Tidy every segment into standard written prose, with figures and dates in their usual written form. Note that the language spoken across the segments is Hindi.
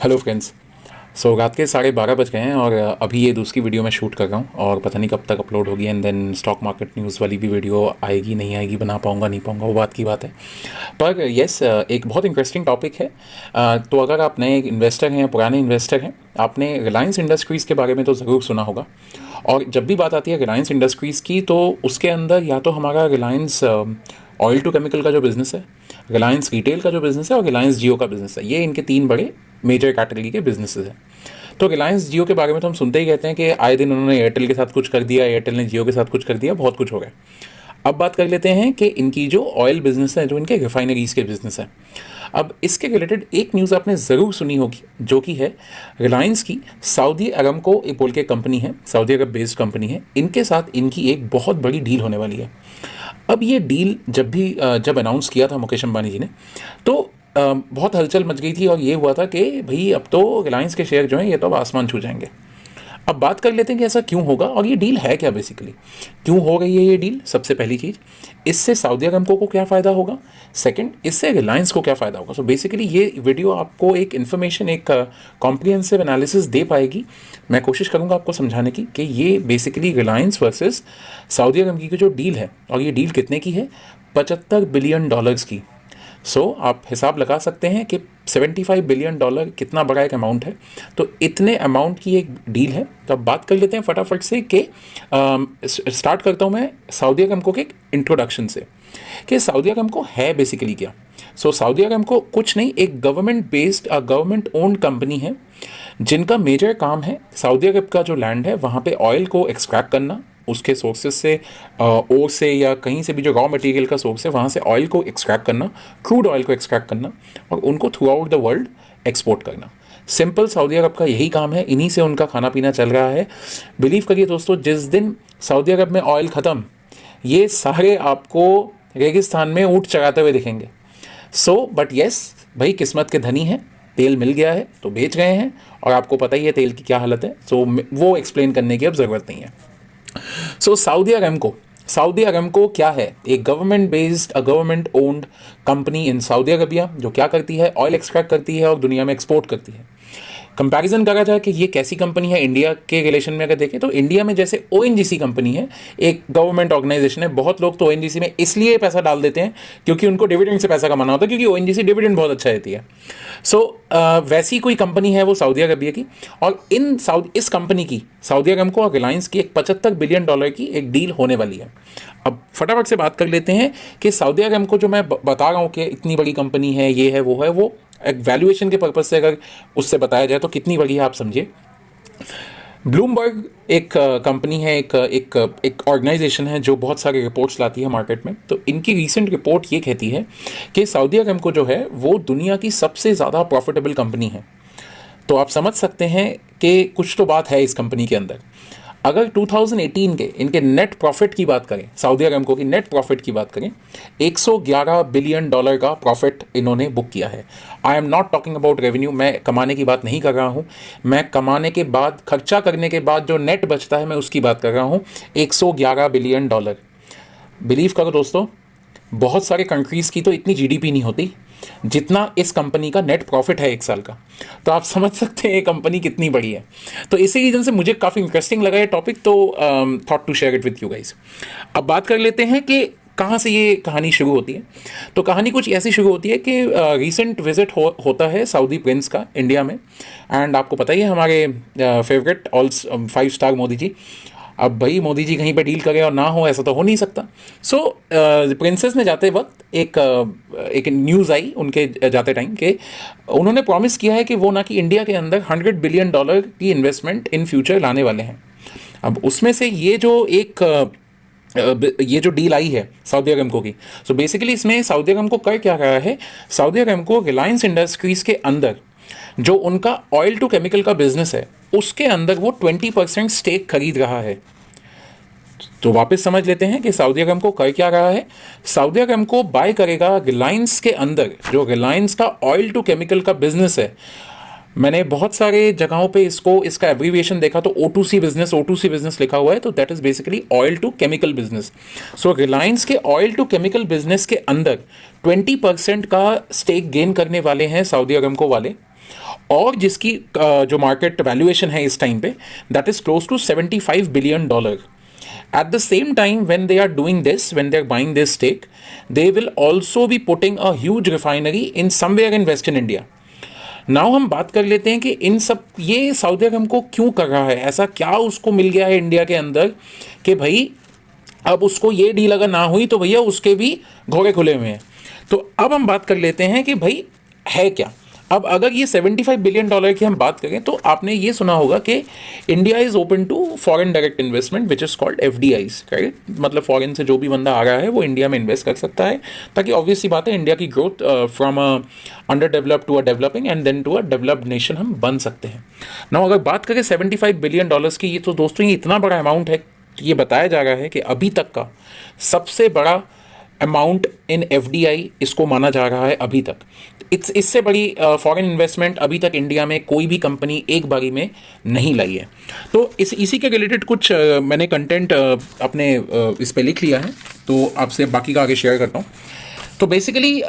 Hello friends. रात के 12:30 बज गए हैं और अभी ये दूसरी वीडियो मैं शूट कर रहा हूँ और पता नहीं कब तक अपलोड होगी। And then stock market news वाली भी वीडियो आएगी नहीं आएगी, बना पाऊँगा नहीं पाऊँगा, वो बात की बात है। पर यस, एक बहुत इंटरेस्टिंग टॉपिक है। तो अगर आप नए इन्वेस्टर हैं, पुराने इन्वेस्टर हैं, आपने रिलायंस इंडस्ट्रीज़ के बारे में तो ज़रूर सुना होगा। और जब भी बात आती है रिलायंस इंडस्ट्रीज़ की तो उसके अंदर या तो हमारा रिलायंस ऑयल टू केमिकल का जो बिज़नेस है, रिलायंस रिटेल का जो बिज़नेस है और रिलायंस जियो का बिज़नेस है। ये इनके तीन बड़े मेजर कैटेगरी के बिजनेसेस हैं। तो रिलायंस जियो के बारे में तो हम सुनते ही कहते हैं कि आए दिन उन्होंने एयरटेल के साथ कुछ कर दिया, एयरटेल ने जियो के साथ कुछ कर दिया, बहुत कुछ हो गया। अब बात कर लेते हैं कि इनकी जो ऑयल बिजनेस है, जो इनके रिफाइनरीज के बिजनेस है। अब इसके रिलेटेड एक न्यूज़ आपने ज़रूर सुनी होगी, जो कि है रिलायंस की सऊदी अरमको एक बोल के कंपनी है, सऊदी अरब बेस्ड कंपनी है, इनके साथ इनकी एक बहुत बड़ी डील होने वाली है। अब ये डील जब अनाउंस किया था मुकेश अंबानी जी ने, तो बहुत हलचल मच गई थी और ये हुआ था कि भाई अब तो रिलायंस के शेयर जो हैं ये तो अब आसमान छू जाएंगे। अब बात कर लेते हैं कि ऐसा क्यों होगा और ये डील है क्या, बेसिकली क्यों हो रही है ये डील। सबसे पहली चीज़, इससे सऊदी अरमको को क्या फ़ायदा होगा। सेकंड, इससे रिलायंस को क्या फ़ायदा होगा। सो बेसिकली ये वीडियो आपको एक इन्फॉर्मेशन, एक कॉम्प्रिहेंसिव एनालिसिस दे पाएगी। मैं कोशिश करूँगा आपको समझाने की कि ये बेसिकली रिलायंस वर्सेस सऊदी अरब की जो डील है, और ये डील कितने की है, $75 बिलियन की। आप हिसाब लगा सकते हैं कि $75 बिलियन कितना बड़ा एक अमाउंट है। तो इतने अमाउंट की एक डील है। तो अब बात कर लेते हैं फटाफट से कि स्टार्ट करता हूँ मैं सऊदी अरमको के इंट्रोडक्शन से कि सऊदी अरमको है बेसिकली क्या। सऊदी अरमको कुछ नहीं, एक गवर्नमेंट ओन्ड कंपनी है जिनका मेजर काम है सऊदी अरब का जो लैंड है वहाँ पे ऑयल को एक्सट्रैक्ट करना, उसके सोर्सेज से, ओर से या कहीं से भी जो रॉ मटेरियल का सोर्स है वहाँ से ऑयल को एक्सट्रैक्ट करना, क्रूड ऑयल को एक्सट्रैक्ट करना और उनको through out the world export करना। सिंपल सऊदी अरब का यही काम है, इन्हीं से उनका खाना पीना चल रहा है। बिलीव करिए दोस्तों, जिस दिन सऊदी अरब में ऑयल ख़त्म, ये सारे आपको रेगिस्तान में ऊँट चराते हुए दिखेंगे। बट येस भाई, किस्मत के धनी हैं, तेल मिल गया है तो बेच रहे हैं और आपको पता ही है तेल की क्या हालत है। वो एक्सप्लेन करने की अब ज़रूरत नहीं है। सऊदी अरमको क्या है, एक government owned company in Saudi Arabia, जो क्या करती है, ऑयल एक्सट्रैक्ट करती है और दुनिया में एक्सपोर्ट करती है। कंपैरिजन करा जाए कि ये कैसी कंपनी है इंडिया के रिलेशन में, अगर देखें तो इंडिया में जैसे ओएनजीसी कंपनी है, एक गवर्नमेंट ऑर्गेनाइजेशन है। बहुत लोग तो ओएनजीसी में इसलिए पैसा डाल देते हैं क्योंकि उनको डिविडेंड से पैसा कमाना होता है, क्योंकि ओएनजीसी डिविडेंड बहुत अच्छा देती है। वैसी कोई कंपनी है वो सऊदी अरबिया की। और इस कंपनी की, सऊदी अरमको और रिलायंस की, एक $75 बिलियन की एक डील होने वाली है। अब फटाफट से बात कर लेते हैं कि सऊदी अरमको जो मैं बता रहा हूँ कि इतनी बड़ी कंपनी है, ये है वो है, वो एक वैल्यूएशन के पर्पज से अगर उससे बताया जाए तो कितनी बड़ी है आप समझिए। ब्लूमबर्ग एक कंपनी है, एक ऑर्गेनाइजेशन है जो बहुत सारे रिपोर्ट्स लाती है मार्केट में। तो इनकी रीसेंट रिपोर्ट ये कहती है कि सऊदी अरमको जो है वो दुनिया की सबसे ज़्यादा प्रॉफिटेबल कंपनी है। तो आप समझ सकते हैं कि कुछ तो बात है इस कंपनी के अंदर। अगर 2018 के इनके नेट प्रॉफिट की बात करें, सऊदी अरमको की नेट प्रॉफिट की बात करें, $111 बिलियन का प्रॉफिट इन्होंने बुक किया है। I am not talking about revenue, मैं कमाने की बात नहीं कर रहा हूँ, मैं कमाने के बाद, खर्चा करने के बाद जो नेट बचता है मैं उसकी बात कर रहा हूँ। $111 बिलियन। बिलीव करो दोस्तों, बहुत सारे कंट्रीज़ की तो इतनी जीडीपी नहीं होती जितना इस कंपनी का नेट प्रॉफिट है एक साल का। तो आप समझ सकते हैं ये कंपनी कितनी बड़ी है। तो इसी रीज़न से मुझे काफ़ी इंटरेस्टिंग लगा ये टॉपिक, तो thought to share it with you guys. अब बात कर लेते हैं कि कहाँ से ये कहानी शुरू होती है। तो कहानी कुछ ऐसी शुरू होती है कि रीसेंट विजिट होता है सऊदी प्रिंस का इंडिया में। एंड आपको पता ही है हमारे favourite all 5 star Modi ji. अब भाई मोदी जी कहीं पे डील करें और ना हो, ऐसा तो हो नहीं सकता। प्रिंसेस ने जाते वक्त एक न्यूज़ आई उनके जाते टाइम कि उन्होंने प्रॉमिस किया है कि वो ना कि इंडिया के अंदर $100 बिलियन की इन्वेस्टमेंट इन फ्यूचर लाने वाले हैं। अब उसमें से ये जो डील आई है सऊदी अरमको की, बेसिकली इसमें सऊदी अरमको कर क्या रहा है, सऊदी अरमको रिलायंस इंडस्ट्रीज़ के अंदर जो उनका ऑयल टू केमिकल का बिजनेस है उसके अंदर वो 20% स्टेक खरीद रहा है। तो वापस समझ लेते हैं कि सऊदी अरमको कर क्या रहा है। सऊदी अरमको बाय करेगा रिलायंस के अंदर, जो रिलायंस का ऑयल टू केमिकल का बिजनेस है। मैंने बहुत सारे जगहों पे इसका एब्रीविएशन देखा तो O2C बिजनेस लिखा हुआ है, तो that is basically oil to chemical business. Reliance के ऑयल टू केमिकल बिजनेस के अंदर 20% का स्टेक गेन करने वाले हैं सऊदी अरमको वाले। और जिसकी जो मार्केट वैल्यूएशन है इस टाइम पे, that is close to $75 billion. At the same time, when they are doing this, when they are buying this stake, they will also be putting a huge refinery in somewhere in Western India. Now हम बात कर लेते हैं कि इन सब ये सऊदी अरब को क्यों कर रहा है, ऐसा क्या उसको मिल गया है इंडिया के अंदर कि भाई अब उसको ये डील अगर ना हुई तो भैया उसके भी घोड़े खुले हुए हैं। तो अब हम बात कर लेते हैं कि भाई है क्या। अब अगर ये $75 बिलियन की हम बात करें तो आपने ये सुना होगा कि India is open to foreign direct investment which is called FDIs, right. मतलब फॉरेन से जो भी बंदा आ रहा है वो इंडिया में इन्वेस्ट कर सकता है, ताकि ऑब्वियस सी बात है इंडिया की growth from a underdeveloped to a developing and then to a developed nation हम बन सकते हैं। ना अगर बात करें $75 बिलियन की, ये तो दोस्तों ये इतना बड़ा अमाउंट है। ये बताया जा रहा है कि अभी तक का सबसे बड़ा अमाउंट इन FDI इसको माना जा रहा है अभी तक। इससे बड़ी फॉरेन इन्वेस्टमेंट अभी तक इंडिया में कोई भी कंपनी एक बारी में नहीं लाई है। तो इसी के रिलेटेड कुछ मैंने कंटेंट अपने इस पे लिख लिया है, तो आपसे बाकी का आगे शेयर करता हूँ। तो बेसिकली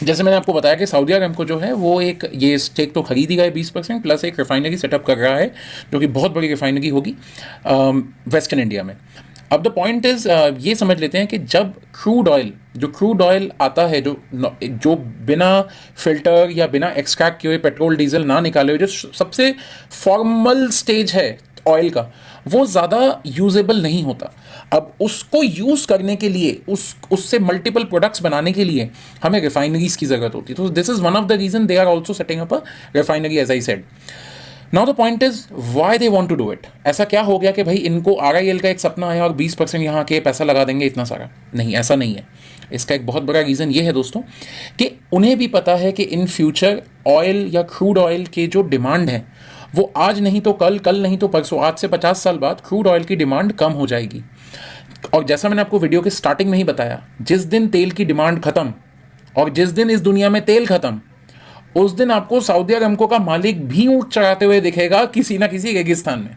जैसे मैंने आपको बताया कि सऊदी अरब को जो है वो एक ये स्टेक तो खरीदी गई 20% प्लस एक रिफाइनरी सेटअप कर रहा है, जो कि बहुत बड़ी रिफाइनरी होगी वेस्टर्न इंडिया में। अब द पॉइंट इज ये समझ लेते हैं कि जब क्रूड ऑयल आता है, जो बिना फिल्टर या बिना एक्सट्रैक्ट किए हुए पेट्रोल डीजल ना निकाले हुए, जो सबसे फॉर्मल स्टेज है ऑयल का, वो ज़्यादा यूजेबल नहीं होता। अब उसको यूज़ करने के लिए उससे मल्टीपल प्रोडक्ट्स बनाने के लिए हमें रिफाइनरीज की ज़रूरत होती है। तो this is one of the reason they are also setting up a refinery, as I said. Now the point is why they want to do it. ऐसा क्या हो गया कि भाई इनको RIL का एक सपना है और 20% यहाँ के पैसा लगा देंगे इतना सारा? नहीं, ऐसा नहीं है। इसका एक बहुत बड़ा रीज़न ये है दोस्तों कि उन्हें भी पता है कि इन फ्यूचर ऑयल या क्रूड ऑयल के जो डिमांड है वो आज नहीं तो कल नहीं तो परसों, आज से 50 साल बाद क्रूड ऑयल की डिमांड कम हो जाएगी। और जैसा मैंने आपको वीडियो के स्टार्टिंग में ही बताया, जिस दिन तेल की डिमांड खत्म और जिस दिन इस दुनिया में तेल खत्म, उस दिन आपको सऊदी अरब का मालिक भी ऊँट चढ़ाते हुए दिखेगा किसी ना किसी रेगिस्तान में।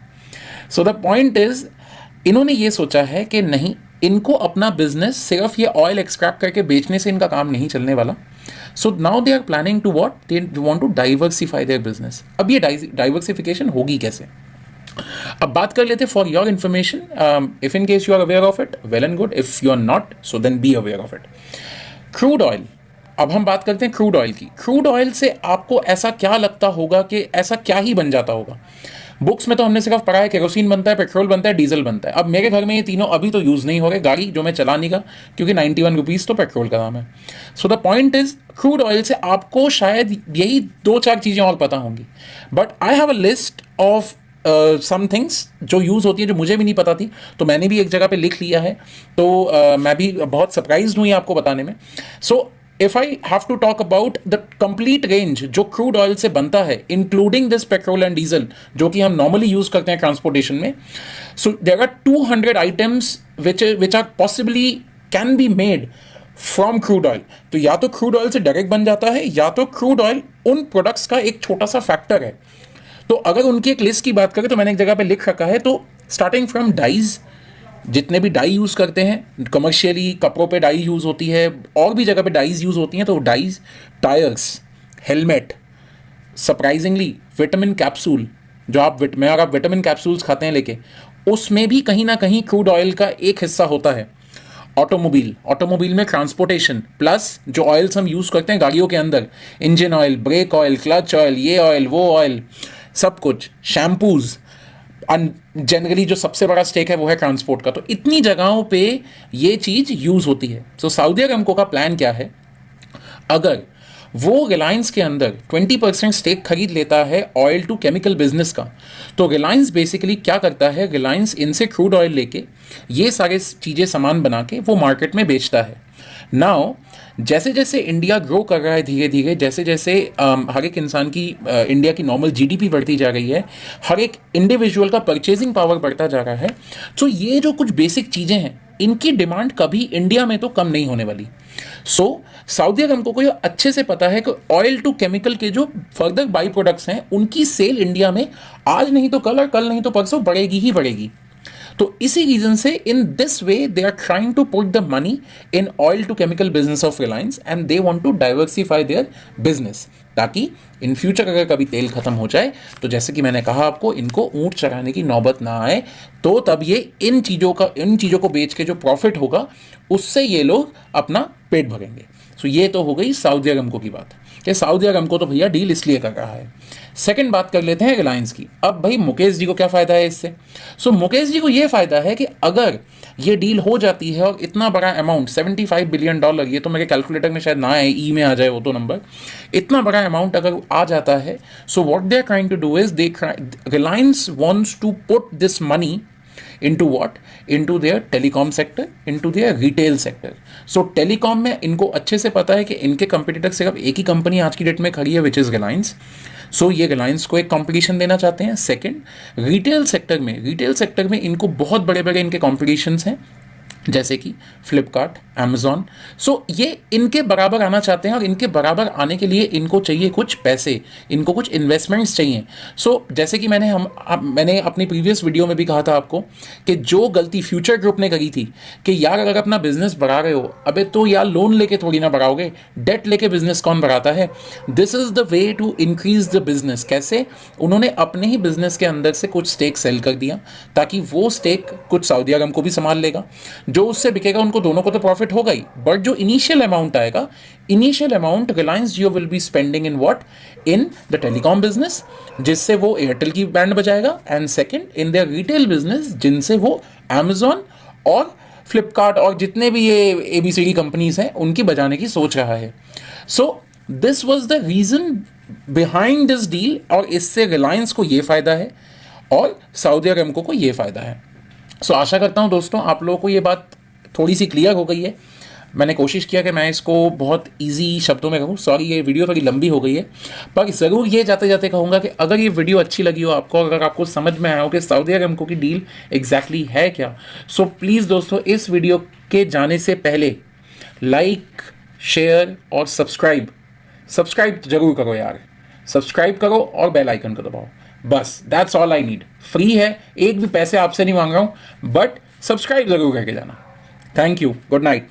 सो द पॉइंट इज, इन्होंने ये सोचा है कि नहीं, इनको अपना बिजनेस सिर्फ ये ऑयल एक्सट्रैक्ट करके बेचने से इनका काम नहीं चलने वाला। So now they are planning to what, they want to diversify their business. अब ये डाइवर्सिफिकेशन होगी कैसे? अब बात कर लेते for your information, if in case you are aware of it, well and good, if you are not so then be aware of it. Crude oil, अब हम बात करते हैं क्रूड ऑयल की। क्रूड ऑयल से आपको ऐसा क्या लगता होगा कि ऐसा क्या ही बन जाता होगा? बुक्स में तो हमने सिर्फ पढ़ा है केरोसिन बनता है, पेट्रोल बनता है, डीजल बनता है। अब मेरे घर में ये तीनों अभी तो यूज़ नहीं हो रहे, गाड़ी जो मैं चला नहीं का, क्योंकि 91 रुपीज़ तो पेट्रोल का दाम है। So the point is, crude oil से आपको शायद यही 2-4 चीज़ें और पता होंगी, but I have a list of some things जो यूज़ होती है, जो मुझे भी नहीं पता थी, तो मैंने भी एक जगह पे लिख लिया है। तो मैं भी बहुत सरप्राइज्ड हुई आपको बताने में। सो if I have to talk about the complete range जो क्रूड ऑयल से बनता है, including this petrol and diesel जो कि हम नॉर्मली यूज करते हैं ट्रांसपोर्टेशन में, so there are 200 items which are possibly can be made from crude oil। तो या तो क्रूड ऑयल से डायरेक्ट बन जाता है, या तो क्रूड ऑयल उन प्रोडक्ट्स का एक छोटा सा फैक्टर है। तो अगर उनकी एक लिस्ट की बात करें तो मैंने एक जगह पे लिख रखा है, तो स्टार्टिंग फ्रॉम डाइज, जितने भी डाई यूज़ करते हैं कमर्शियली, कपड़ों पे डाई यूज़ होती है, और भी जगह पे डाइज यूज़ होती हैं, तो dyes, tyres, helmet, surprisingly vitamin capsule, जो आप विटामिन कैप्सूल्स खाते हैं लेके, उसमें भी कहीं ना कहीं क्रूड ऑयल का एक हिस्सा होता है। ऑटोमोबाइल में ट्रांसपोर्टेशन प्लस जो ऑयल्स हम यूज़ करते हैं गाड़ियों के अंदर, engine oil, brake oil, clutch oil, ये ऑयल, वो ऑयल, सब कुछ, शैम्पूज़, जनरली जो सबसे बड़ा स्टेक है वो है ट्रांसपोर्ट का। तो इतनी जगहों पे ये चीज़ यूज़ होती है। सो सऊदी अरब का प्लान क्या है, अगर वो रिलायंस के अंदर 20% स्टेक खरीद लेता है ऑयल टू केमिकल बिजनेस का, तो रिलायंस बेसिकली क्या करता है, रिलायंस इनसे क्रूड ऑयल लेके ये सारे चीज़ें सामान बना के वो मार्केट में बेचता है। नाउ जैसे जैसे इंडिया ग्रो कर रहा है धीरे धीरे, जैसे जैसे हर एक इंसान की इंडिया की नॉर्मल GDP बढ़ती जा रही है, हर एक इंडिविजुअल का परचेजिंग पावर बढ़ता जा रहा है, तो ये जो कुछ बेसिक चीज़ें हैं इनकी डिमांड कभी इंडिया में तो कम नहीं होने वाली। सो सऊदी अरब को ये अच्छे से पता है कि ऑयल टू केमिकल के जो फर्दर बाई प्रोडक्ट्स हैं उनकी सेल इंडिया में आज नहीं तो कल और कल नहीं तो परसों बढ़ेगी ही बढ़ेगी। तो इसी रीजन से in this way they are trying to put the money in oil to chemical business of Reliance and they want to diversify their business, ताकि इन फ्यूचर अगर कभी तेल खत्म हो जाए तो जैसे कि मैंने कहा आपको, इनको ऊंट चढ़ाने की नौबत ना आए, तो तब ये इन चीज़ों को बेच के जो प्रॉफिट होगा उससे ये लोग अपना पेट भरेंगे। सो ये तो हो गई सऊदी अरामको की बात कि सऊदी अरामको तो भैया डील इसलिए कर रहा है। सेकंड बात कर लेते हैं रिलायंस की। अब भाई मुकेश जी को क्या फ़ायदा है इससे? सो मुकेश जी को ये फ़ायदा है कि अगर ये डील हो जाती है और इतना बड़ा अमाउंट $75 बिलियन, ये तो मेरे कैलकुलेटर में शायद ना आए, ई में आ जाए वो तो नंबर, इतना बड़ा अमाउंट अगर आ जाता है, so what they are trying to do is Reliance wants to put this money into what? Into their telecom sector, into their retail sector. So telecom में इनको अच्छे से पता है कि इनके कंपटीटर सिर्फ एक ही कंपनी आज की डेट में खड़ी है, विच इज़ रिलायंस। सो ये रिलायंस को एक कंपटीशन देना चाहते हैं। सेकंड, रिटेल सेक्टर में इनको बहुत बड़े बड़े इनके कॉम्पिटिशन्स हैं, जैसे कि फ्लिपकार्ट, अमेजॉन। सो ये इनके बराबर आना चाहते हैं और इनके बराबर आने के लिए इनको चाहिए कुछ पैसे, इनको कुछ इन्वेस्टमेंट्स चाहिए। सो जैसे कि मैंने अपनी प्रीवियस वीडियो में भी कहा था आपको कि जो गलती फ्यूचर ग्रुप ने करी थी कि यार अगर अपना बिजनेस बढ़ा रहे हो, अबे तो यार लोन लेके थोड़ी ना बढ़ाओगे, डेट लेके बिजनेस कौन बढ़ाता है? This is the way to increase the business. कैसे? उन्होंने अपने ही बिजनेस के अंदर से कुछ स्टेक सेल कर दिया, ताकि वो स्टेक कुछ सऊदी अरब को भी संभाल लेगा, जो उससे बिकेगा उनको दोनों को तो प्रॉफिट होगा ही, बट जो इनिशियल अमाउंट आएगा, initial amount Reliance Jio will be spending in what? In the telecom business, जिससे वो एयरटेल की बैंड बजाएगा, and second in their retail business, जिनसे वो अमेजॉन और फ्लिपकार्ट और जितने भी ये ABCD कंपनीज हैं उनकी बजाने की सोच रहा है। So this was the reason behind this deal, और इससे रिलायंस को ये फायदा है और सऊदी अरमको को ये फायदा है। सो आशा करता हूँ दोस्तों आप लोगों को ये बात थोड़ी सी क्लियर हो गई है। मैंने कोशिश किया कि मैं इसको बहुत इजी शब्दों में कहूँ। सॉरी ये वीडियो थोड़ी लंबी हो गई है, पर ज़रूर ये जाते जाते कहूँगा कि अगर ये वीडियो अच्छी लगी हो आपको, अगर आपको समझ में आया हो कि सऊदी अरमको की डील एग्जैक्टली है क्या, सो प्लीज़ दोस्तों इस वीडियो के जाने से पहले लाइक, शेयर और सब्सक्राइब जरूर करो यार। सब्सक्राइब करो और बेल आइकन को दबाओ, बस that's all I need. Free है, एक भी पैसे आपसे नहीं मांग रहा हूँ, बट सब्सक्राइब जरूर करके जाना। Thank you, good night.